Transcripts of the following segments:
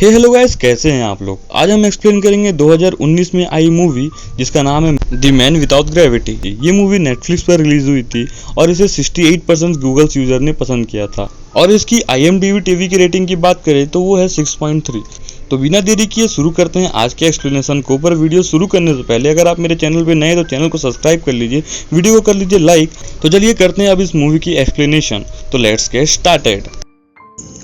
Hello guys, कैसे हैं आप लोग। आज हम एक्सप्लेन करेंगे 2019 में आई मूवी जिसका नाम है द मैन विदाउट ग्रेविटी। ये मूवी नेटफ्लिक्स पर रिलीज हुई थी और इसे 68% गूगल यूजर ने पसंद किया था और इसकी IMDb टीवी की रेटिंग की बात करें तो वो है 6.3। तो बिना देरी किए शुरू करते हैं आज के एक्सप्लेनेशन को। पर वीडियो शुरू करने से पहले अगर आप मेरे चैनल पे नए हैं तो चैनल को सब्सक्राइब कर लीजिए, वीडियो को कर लीजिए लाइक। तो चलिए करते हैं अब इस मूवी की एक्सप्लेनेशन। तो लेट्स गेट स्टार्टेड।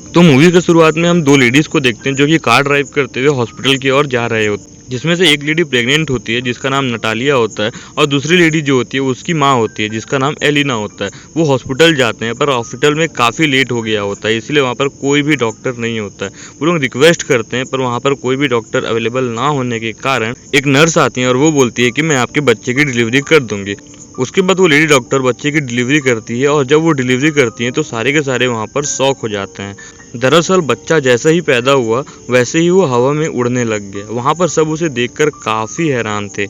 तो मूवी की शुरुआत में हम दो लेडीज को देखते हैं जो कि कार ड्राइव करते हुए हॉस्पिटल की ओर जा रहे होते हैं, जिसमें से एक लेडी प्रेग्नेंट होती है जिसका नाम नटालिया होता है और दूसरी लेडी जो होती है उसकी माँ होती है जिसका नाम एलिना होता है। वो हॉस्पिटल जाते हैं पर हॉस्पिटल में काफ़ी लेट हो गया होता है, इसलिए वहाँ पर कोई भी डॉक्टर नहीं होता है। वो लोग रिक्वेस्ट करते हैं पर वहाँ पर कोई भी डॉक्टर अवेलेबल ना होने के कारण एक नर्स आती है और वो बोलती है कि मैं आपके बच्चे की डिलीवरी कर दूंगी। उसके बाद वो लेडी डॉक्टर बच्चे की डिलीवरी करती है और जब वो डिलीवरी करती है तो सारे के सारे वहाँ पर शॉक हो जाते हैं। दरअसल बच्चा जैसा ही पैदा हुआ वैसे ही वो हवा में उड़ने लग गया। वहाँ पर सब उसे देखकर काफ़ी हैरान थे।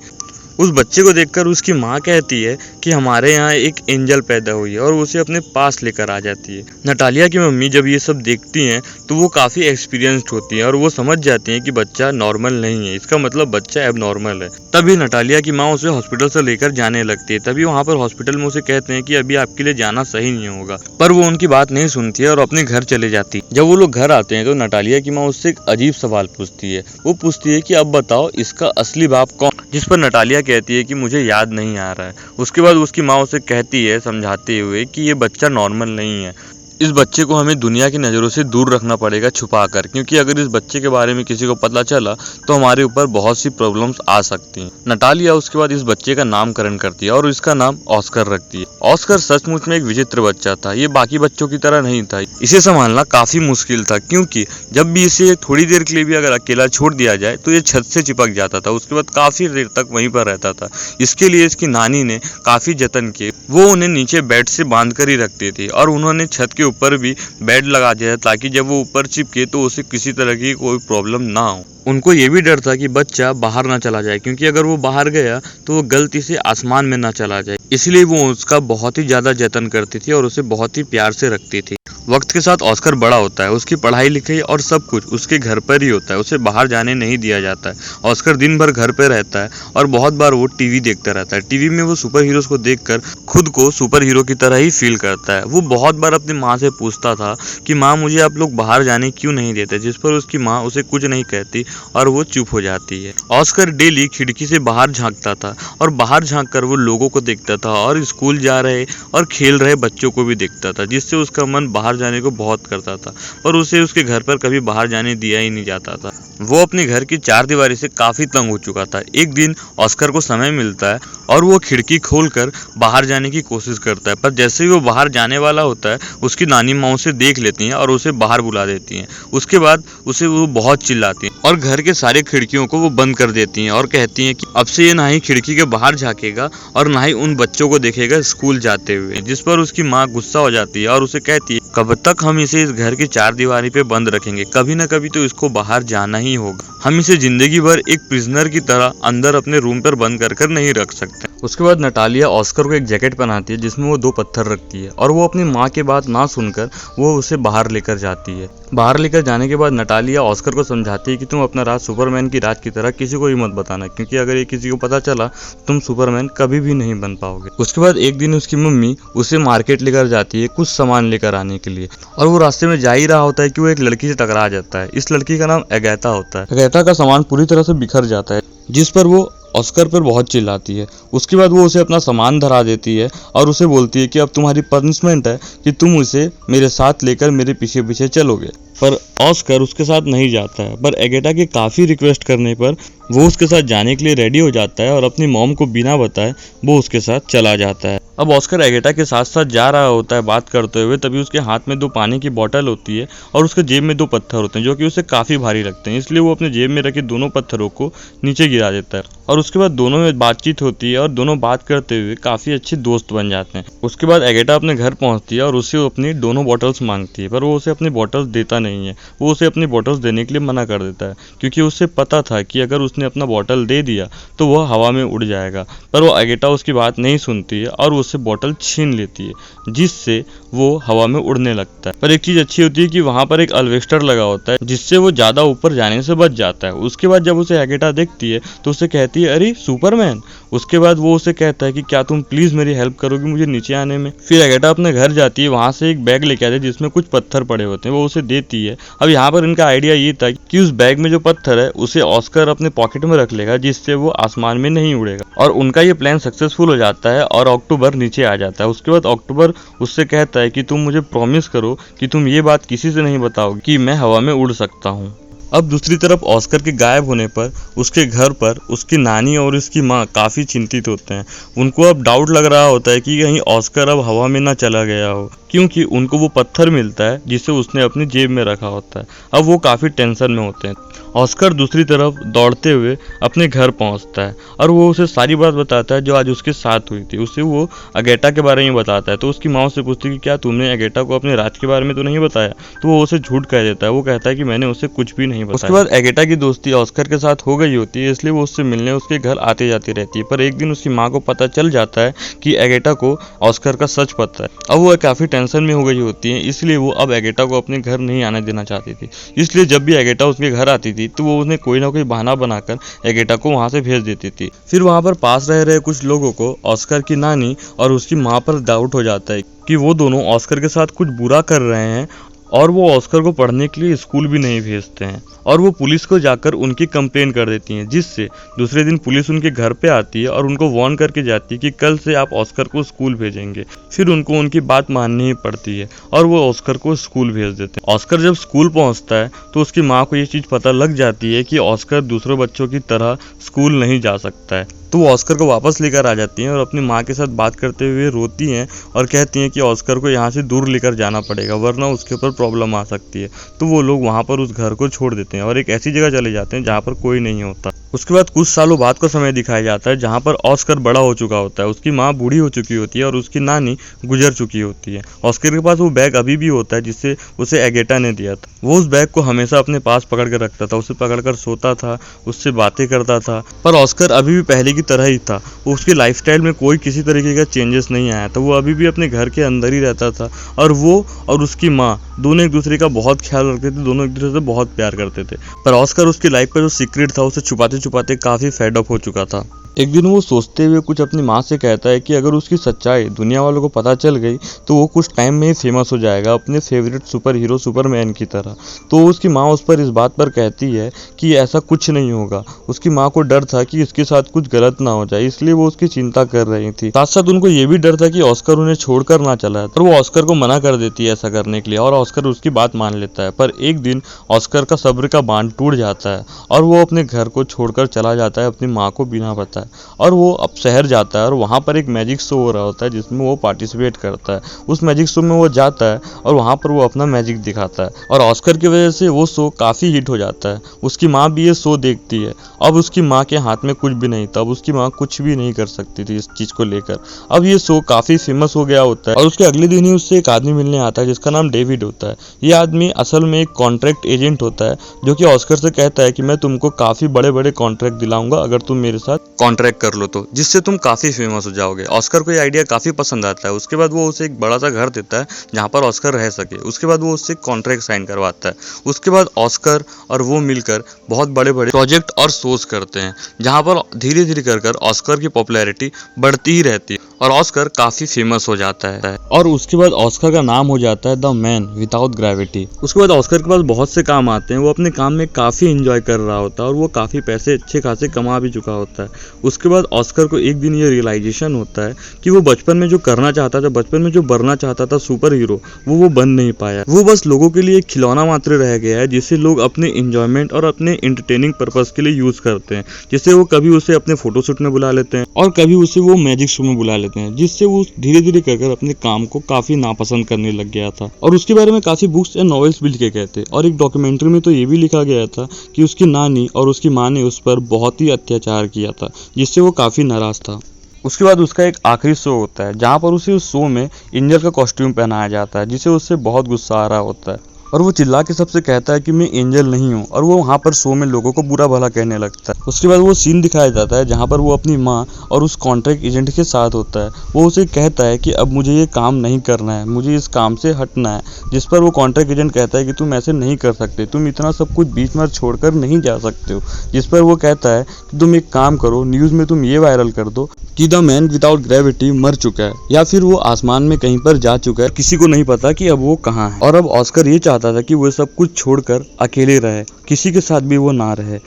उस बच्चे को देखकर उसकी माँ कहती है कि हमारे यहाँ एक एंजल पैदा हुई है और उसे अपने पास लेकर आ जाती है। नटालिया की मम्मी जब ये सब देखती हैं तो वो काफ़ी एक्सपीरियंस्ड होती हैं और वो समझ जाती हैं कि बच्चा नॉर्मल नहीं है, इसका मतलब बच्चा एबनॉर्मल है। तभी नटालिया की माँ उसे हॉस्पिटल से लेकर जाने लगती है। तभी वहाँ पर हॉस्पिटल में उसे कहते हैं कि अभी आपके लिए जाना सही नहीं होगा, पर वो उनकी बात नहीं सुनती है और अपने घर चले जाती है। जब वो लोग घर आते हैं तो नटालिया की माँ उससे एक अजीब सवाल पूछती है। वो पूछती है कि अब बताओ इसका असली बाप कौन, जिस पर नटालिया कहती है कि मुझे याद नहीं आ रहा है। उसके बाद उसकी माँ उसे कहती है समझाते हुए कि ये बच्चा नॉर्मल नहीं है, इस बच्चे को हमें दुनिया की नज़रों से दूर रखना पड़ेगा छुपाकर, क्योंकि अगर इस बच्चे के बारे में किसी को पता चला तो हमारे ऊपर बहुत सी प्रॉब्लम्स आ सकती हैं। नटालिया उसके बाद इस बच्चे का नामकरण करती है और इसका नाम ऑस्कर रखती है। ऑस्कर सचमुच में एक विचित्र बच्चा था, ये बाकी बच्चों की तरह नहीं था। इसे संभालना काफ़ी मुश्किल था क्योंकि जब भी इसे थोड़ी देर के लिए भी अगर अकेला छोड़ दिया जाए तो ये छत से चिपक जाता था। उसके बाद काफ़ी देर तक वहीं पर रहता था। इसके लिए इसकी नानी ने काफ़ी जतन किए। वो उन्हें नीचे बेड से बांध कर ही रखती थी और उन्होंने छत के ऊपर भी बेड लगा दिया ताकि जब वो ऊपर चिपके तो उसे किसी तरह की कोई प्रॉब्लम ना हो। उनको ये भी डर था कि बच्चा बाहर ना चला जाए, क्योंकि अगर वो बाहर गया तो वो गलती से आसमान में ना चला जाए, इसलिए वो उसका बहुत ही ज़्यादा जतन करती थी और उसे बहुत ही प्यार से रखती थी। वक्त के साथ ऑस्कर बड़ा होता है, उसकी पढ़ाई लिखाई और सब कुछ उसके घर पर ही होता है, उसे बाहर जाने नहीं दिया जाता है। ऑस्कर दिन भर घर पर रहता है और बहुत बार वो टीवी देखता रहता है। टीवी में वो सुपर हीरोज़ को देखकर खुद को सुपर हीरो की तरह ही फील करता है। वो बहुत बार अपनी माँ से पूछता था कि माँ मुझे आप लोग बाहर जाने क्यों नहीं देते, जिस पर उसकी माँ उसे कुछ नहीं कहती और वो चुप हो जाती है। ऑस्कर डेली खिड़की से बाहर झांकता था और बाहर झांक कर वो लोगों को देखता था और स्कूल जा रहे और खेल रहे बच्चों को भी देखता था, जिससे उसका मन बाहर जाने को बहुत करता था, पर उसे उसके घर पर कभी बाहर जाने दिया ही नहीं जाता था। वो अपने घर की चारदीवारी से काफी तंग हो चुका था। एक दिन ऑस्कर को समय मिलता है और वो खिड़की खोलकर बाहर जाने की कोशिश करता है, पर जैसे ही वो बाहर जाने वाला होता है उसकी नानी माँ उसे देख लेती हैं और उसे बाहर बुला देती हैं। उसके बाद उसे वो बहुत चिल्लाती हैं और घर के सारे खिड़कियों को वो बंद कर देती हैं और कहती हैं कि अब से ये ना ही खिड़की के बाहर झांकेगा और ना ही उन बच्चों को देखेगा स्कूल जाते हुए, जिस पर उसकी माँ गुस्सा हो जाती है और उसे कहती है कब तक हम इसे इस घर की चारदीवारी पे बंद रखेंगे, कभी ना कभी तो इसको बाहर जाना ही होगा। हम इसे जिंदगी भर एक प्रिजनर की तरह अंदर अपने रूम पर बंद कर नहीं रख सकते। उसके बाद नटालिया ऑस्कर को एक जैकेट पहनाती है जिसमें वो 2 पत्थर रखती है और वो अपनी माँ की बात ना सुनकर वो उसे बाहर लेकर जाती है। बाहर लेकर जाने के बाद नटालिया ऑस्कर को समझाती है कि तुम अपना राज सुपरमैन की राज की तरह किसी को भी मत बताना, क्योंकि अगर ये किसी को पता चला तुम सुपरमैन कभी भी नहीं बन पाओगे। उसके बाद एक दिन उसकी मम्मी उसे मार्केट लेकर जाती है कुछ सामान लेकर आने के लिए और वो रास्ते में जा ही रहा होता है कि वो एक लड़की से टकरा जाता है। इस लड़की का नाम एगैथा होता है। एगैथा का सामान पूरी तरह से बिखर जाता है, जिस पर वो ऑस्कर पर बहुत चिल्लाती है। उसके बाद वो उसे अपना सामान धरा देती है और उसे बोलती है कि अब तुम्हारी पनिशमेंट है कि तुम उसे मेरे साथ लेकर मेरे पीछे पीछे चलोगे। पर ऑस्कर उसके साथ नहीं जाता है, पर एगेटा के काफ़ी रिक्वेस्ट करने पर वो उसके साथ जाने के लिए रेडी हो जाता है और अपनी मॉम को बिना बताए वो उसके साथ चला जाता है। अब ऑस्कर एगेटा के साथ साथ जा रहा होता है बात करते हुए, तभी उसके हाथ में 2 पानी की बोतल होती है और उसके जेब में 2 पत्थर होते हैं जो कि उसे काफ़ी भारी लगते हैं, इसलिए वो अपने जेब में रखे दोनों पत्थरों को नीचे गिरा देता है और उसके बाद दोनों में बातचीत होती है और दोनों बात करते हुए काफ़ी अच्छे दोस्त बन जाते हैं। उसके बाद एगेटा अपने घर पहुंचती है और उससे अपनी दोनों बॉटल्स मांगती है, पर वो उसे अपनी बॉटल्स देता नहीं है। वो उसे अपनी बॉटल्स देने के लिए मना कर देता है, क्योंकि उसे पता था कि अगर उसने अपना बॉटल दे दिया तो वह हवा में उड़ जाएगा। पर वो अगेटा उसकी बात नहीं सुनती है और उससे बॉटल छीन लेती है, जिससे वो हवा में उड़ने लगता है। पर एक चीज़ अच्छी होती है कि वहाँ पर एक अल्वेस्टर लगा होता है, जिससे वो ज़्यादा ऊपर जाने से बच जाता है। उसके बाद जब उसे अगेटा देखती है तो उसे कहती है, अरे सुपरमैन। उसके बाद वो उसे कहता है कि क्या तुम प्लीज़ मेरी हेल्प करोगी मुझे नीचे आने में। फिर अगेटा अपने घर जाती है, वहाँ से एक बैग लेके आती है जिसमें कुछ पत्थर पड़े होते हैं, वो उसे देती है। अब यहाँ पर इनका आइडिया ये था कि उस बैग में जो पत्थर है उसे ऑस्कर अपने पॉकेट में रख लेगा, जिससे वो आसमान में नहीं उड़ेगा। और उनका ये प्लान सक्सेसफुल हो जाता है और अक्टूबर नीचे आ जाता है। उसके बाद अक्टूबर उससे कहता है कि तुम मुझे प्रॉमिस करो कि तुम ये बात किसी से नहीं बताओगे कि मैं हवा में उड़ सकता हूँ। अब दूसरी तरफ ऑस्कर के गायब होने पर उसके घर पर उसकी नानी और उसकी माँ काफ़ी चिंतित होते हैं। उनको अब डाउट लग रहा होता है कि कहीं ऑस्कर अब हवा में ना चला गया हो, क्योंकि उनको वो पत्थर मिलता है जिसे उसने अपनी जेब में रखा होता है। अब वो काफ़ी टेंशन में होते हैं। ऑस्कर दूसरी तरफ दौड़ते हुए अपने घर पहुंचता है और वो उसे सारी बात बताता है जो आज उसके साथ हुई थी। उसे वो अगेटा के बारे में बताता है, तो उसकी माँ उससे पूछती है कि क्या तुमने अगेटा को अपने राज के बारे में तो नहीं बताया। तो वो उसे झूठ कह देता है, वो कहता है कि मैंने उसे कुछ भी नहीं बताया। उसके बाद अगेटा की दोस्ती ऑस्कर के साथ हो गई होती है, इसलिए वो उससे मिलने उसके घर आते जाती रहती है। पर एक दिन उसकी माँ को पता चल जाता है कि अगेटा को ऑस्कर का सच पता है। अब वो काफ़ी टेंशन में हो गई होती है, इसलिए वो अब अगेटा को अपने घर नहीं आने देना चाहती थी। इसलिए जब भी अगेटा उसके घर आती थी तो वो उन्हें कोई ना कोई बहाना बनाकर अगेटा को वहां से भेज देती थी। फिर वहां पर पास रह रहे कुछ लोगों को ऑस्कर की नानी और उसकी माँ पर डाउट हो जाता है कि वो दोनों ऑस्कर के साथ कुछ बुरा कर रहे हैं, और वो ऑस्कर को पढ़ने के लिए स्कूल भी नहीं भेजते हैं। और वो पुलिस को जाकर उनकी कंप्लेन कर देती हैं, जिससे दूसरे दिन पुलिस उनके घर पे आती है और उनको वार्न करके जाती है कि कल से आप ऑस्कर को स्कूल भेजेंगे। फिर उनको उनकी बात माननी ही पड़ती है और वो ऑस्कर को स्कूल भेज देते हैं। ऑस्कर जब स्कूल पहुंचता है तो उसकी माँ को ये चीज़ पता लग जाती है कि ऑस्कर दूसरे बच्चों की तरह स्कूल नहीं जा सकता है। तो वो ऑस्कर को वापस लेकर आ जाती हैं और अपनी माँ के साथ बात करते हुए रोती हैं और कहती हैं कि ऑस्कर को यहाँ से दूर लेकर जाना पड़ेगा, वरना उसके ऊपर प्रॉब्लम आ सकती है। तो वो लोग वहाँ पर उस घर को छोड़ देते हैं और एक ऐसी जगह चले जाते हैं जहाँ पर कोई नहीं होता। उसके बाद कुछ सालों बाद का समय दिखाया जाता है जहाँ पर ऑस्कर बड़ा हो चुका होता है, उसकी माँ बूढ़ी हो चुकी होती है और उसकी नानी गुजर चुकी होती है। ऑस्कर के पास वो बैग अभी भी होता है जिससे उसे अगेटा ने दिया था। वो उस बैग को हमेशा अपने पास पकड़ कर रखता था, उसे पकड़कर सोता था, उससे बातें करता था। पर ऑस्कर अभी भी पहले की तरह ही था। उसकी लाइफस्टाइल में कोई किसी तरीके का चेंजेस नहीं आया था। वो अभी भी अपने घर के अंदर ही रहता था और वो और उसकी माँ दोनों एक दूसरे का बहुत ख्याल रखते थे, दोनों एक दूसरे से बहुत प्यार करते थे। पर ऑस्कर उसकी लाइफ का जो सीक्रेट था उसे छुपाते छुपाते काफ़ी फेड अप हो चुका था। एक दिन वो सोचते हुए कुछ अपनी माँ से कहता है कि अगर उसकी सच्चाई दुनिया वालों को पता चल गई तो वो कुछ टाइम में ही फेमस हो जाएगा, अपने फेवरेट सुपर हीरो सुपरमैन की तरह। तो उसकी माँ उस पर इस बात पर कहती है कि ऐसा कुछ नहीं होगा। उसकी माँ को डर था कि इसके साथ कुछ गलत ना हो जाए, इसलिए वो उसकी चिंता कर रही थी। साथ साथ उनको ये भी डर था कि ऑस्कर उन्हें छोड़कर ना चला है, पर वो ऑस्कर को मना कर देती है ऐसा करने के लिए और ऑस्कर उसकी बात मान लेता है। पर एक दिन ऑस्कर का सब्र का बांध टूट जाता है और वो अपने घर को छोड़कर चला जाता है अपनी माँ को बिना बताए। और वो अब शहर जाता है और वहाँ पर एक मैजिक शो हो रहा होता है जिसमें वो पार्टिसिपेट करता है। उस मैजिक शो में वो जाता है और वहाँ पर वो अपना मैजिक दिखाता है और ऑस्कर की वजह से वो शो काफ़ी हिट हो जाता है। उसकी माँ भी ये शो देखती है। अब उसकी माँ के हाथ में कुछ भी नहीं था, अब उसकी माँ कुछ भी नहीं कर सकती थी इस चीज़ को लेकर। अब ये शो काफ़ी फेमस हो गया होता है और उसके अगले दिन ही उससे एक आदमी मिलने आता है जिसका नाम डेविड होता है। ये आदमी असल में एक कॉन्ट्रैक्ट एजेंट होता है जो कि ऑस्कर से कहता है कि मैं तुमको काफ़ी बड़े बड़े कॉन्ट्रैक्ट दिलाऊंगा अगर तुम मेरे साथ कॉन्ट्रैक्ट कर लो तो, जिससे तुम काफ़ी फेमस हो जाओगे। ऑस्कर को ये आइडिया काफ़ी पसंद आता है। उसके बाद वो उसे एक बड़ा सा घर देता है जहाँ पर ऑस्कर रह सके। उसके बाद वो उससे कॉन्ट्रैक्ट साइन करवाता है। उसके बाद ऑस्कर और वो मिलकर बहुत बड़े बड़े प्रोजेक्ट और शोज करते हैं जहाँ पर धीरे धीरे कर ऑस्कर की पॉपुलैरिटी बढ़ती ही रहती है और ऑस्कर काफ़ी फेमस हो जाता है। और उसके बाद ऑस्कर का नाम हो जाता है द मैन विदाउट ग्रेविटी। उसके बाद ऑस्कर के पास बहुत से काम आते हैं। वो अपने काम में काफ़ी इंजॉय कर रहा होता है और वो काफ़ी पैसे अच्छे खासे कमा भी चुका होता है। उसके बाद ऑस्कर को एक दिन ये रियलाइजेशन होता है कि वो बचपन में जो करना चाहता था, बचपन में जो बनना चाहता था सुपर हीरो, वो बन नहीं पाया। वो बस लोगों के लिए एक खिलौना मात्र रह गया है जिसे लोग अपने इंजॉयमेंट और अपने एंटरटेनिंग पर्पस के लिए यूज करते हैं। जिससे वो कभी उसे अपने फोटोशूट में बुला लेते हैं और कभी उसे वो मैजिक शो में बुला लेते हैं, जिससे वो धीरे धीरे कर अपने काम को काफी नापसंद करने लग गया था। और उसके बारे में काफी बुक्स एंड नॉवेल्स भी लिखे गए थे और एक डॉक्यूमेंट्री में तो ये भी लिखा गया था कि उसकी नानी और उसकी माँ ने उस पर बहुत ही अत्याचार किया था, जिससे वो काफी नाराज था। उसके बाद उसका एक आखिरी शो होता है जहाँ पर उसे उस शो में एंजल का कॉस्ट्यूम पहनाया जाता है, जिसे उससे बहुत गुस्सा आ रहा होता है। और वो चिल्ला के सबसे कहता है कि मैं एंजल नहीं हूँ, और वो वहाँ पर शो में लोगों को बुरा भला कहने लगता है। उसके बाद वो सीन दिखाया जाता है जहाँ पर वो अपनी माँ और उस कॉन्ट्रैक्ट एजेंट के साथ होता है। वो उसे कहता है कि अब मुझे ये काम नहीं करना है, मुझे इस काम से हटना है, जिस पर वो कॉन्ट्रैक्ट एजेंट कहता है कि तुम ऐसे नहीं कर सकते, तुम इतना सब कुछ बीच में छोड़कर नहीं जा सकते हो। जिस पर वो कहता है कि तुम एक काम करो, न्यूज़ में तुम ये वायरल कर दो कि द मैन विदाउट ग्रेविटी मर चुका है, या फिर वो आसमान में कहीं पर जा चुका है, किसी को नहीं पता कि अब वो कहाँ है। और अब ऑस्कर ये चाहता था कि वो सब कुछ छोड़कर अकेले रहे, किसी के साथ भी वो ना रहे।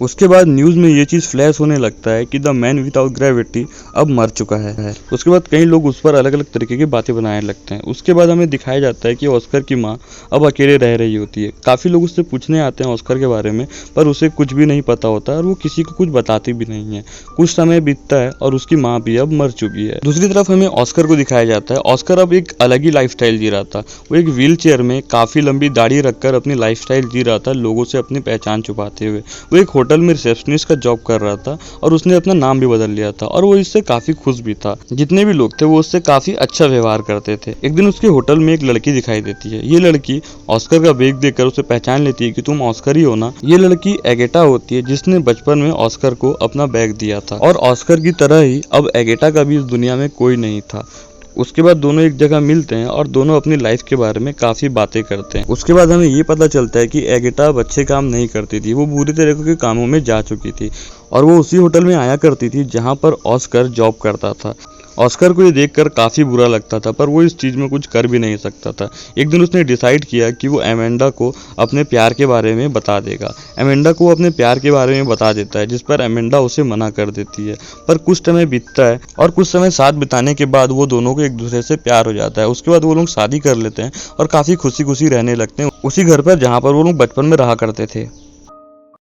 उसके बाद न्यूज़ में ये चीज़ फ्लैश होने लगता है कि द मैन विदाउट ग्रेविटी अब मर चुका है। उसके बाद कई लोग उस पर अलग अलग तरीके की बातें बनाने लगते हैं। उसके बाद हमें दिखाया जाता है कि ऑस्कर की माँ अब अकेले रह रही होती है। काफ़ी लोग उससे पूछने आते हैं ऑस्कर के बारे में, पर उसे कुछ भी नहीं पता होता और वो किसी को कुछ बताती भी नहीं है। कुछ समय बीतता है और उसकी माँ भी अब मर चुकी है। दूसरी तरफ हमें ऑस्कर को दिखाया जाता है। ऑस्कर अब एक अलग ही लाइफस्टाइल जी रहा था। वो एक व्हील चेयर में काफ़ी लंबी दाढ़ी रखकर अपनी लाइफस्टाइल जी रहा था, लोगों से अपनी पहचान छुपाते हुए। वो एक होटल में रिसेप्शनिस्ट का जॉब कर रहा था और उसने अपना नाम भी बदल लिया था, और वो इससे काफी खुश भी था। जितने भी लोग थे वो उससे काफी अच्छा व्यवहार करते थे। एक दिन उसके होटल में एक लड़की दिखाई देती है। ये लड़की ऑस्कर का बैग देखकर उसे पहचान लेती है कि तुम ऑस्कर ही हो ना। ये लड़की एगेटा होती है, जिसने बचपन में ऑस्कर को अपना बैग दिया था, और ऑस्कर की तरह ही अब एगेटा का भी इस दुनिया में कोई नहीं था। उसके बाद दोनों एक जगह मिलते हैं और दोनों अपनी लाइफ के बारे में काफ़ी बातें करते हैं। उसके बाद हमें ये पता चलता है कि एगेटा अब अच्छे काम नहीं करती थी, वो बुरी तरीके के कामों में जा चुकी थी, और वो उसी होटल में आया करती थी जहाँ पर ऑस्कर जॉब करता था। ऑस्कर को ये देखकर काफ़ी बुरा लगता था, पर वो इस चीज़ में कुछ कर भी नहीं सकता था। एक दिन उसने डिसाइड किया कि वो एमेंडा को अपने प्यार के बारे में बता देगा। एमेंडा को वो अपने प्यार के बारे में बता देता है, जिस पर एमेंडा उसे मना कर देती है। पर कुछ समय बीतता है और कुछ समय साथ बिताने के बाद वो दोनों को एक दूसरे से प्यार हो जाता है। उसके बाद वो लोग शादी कर लेते हैं और काफ़ी खुशी खुशी रहने लगते हैं उसी घर पर जहाँ पर वो लोग बचपन में रहा करते थे।